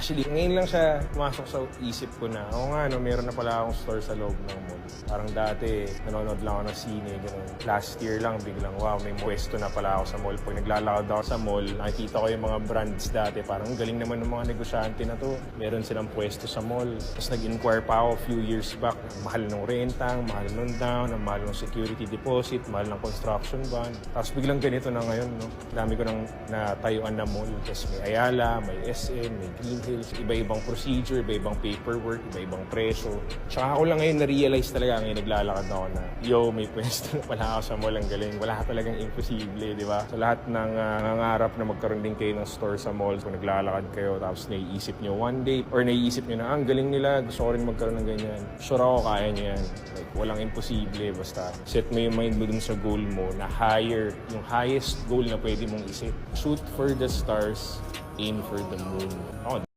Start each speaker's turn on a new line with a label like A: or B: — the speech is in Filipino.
A: Actually, ngayon lang siya pumasok sa isip ko na, oo nga, no, meron na pala akong store sa loob ng mall. Parang dati, nanonood lang ako ng sine, gano'n. Last year lang, biglang, wow, may pwesto na pala ako sa mall. Pag naglalakad ako sa mall, nakikita ko yung mga brands dati. Parang galing naman ng mga negosyante na to. Meron silang pwesto sa mall. Tapos nag-inquire pa ako a few years back. Mahal ng renta, mahal ng down, mahal ng security deposit, mahal ng construction bond. Tapos biglang ganito na ngayon, no? Dami ko nang natayuan na mall. Tapos may Ayala, may SM, may Green Hills, iba-ibang procedure, iba-ibang paperwork, iba-ibang presyo. Tsaka ako lang ngayon na-realize talaga ngayon naglalakad ako na, may pwesto na pala ako sa mall, ang galing. Wala talagang imposible, di ba? Sa lahat ng nangangarap na magkaroon din kayo ng store sa mall, kung naglalakad kayo, tapos naiisip nyo one day, or naiisip nyo na, ang galing nila, gusto ko rin magkaroon ng ganyan. Sure ako, kaya nyo yan. Like, walang imposible, basta set mo yung mind mo dun sa goal mo na higher, yung highest goal na pwede mong isip. Shoot for the stars, aim for the moon. Ako,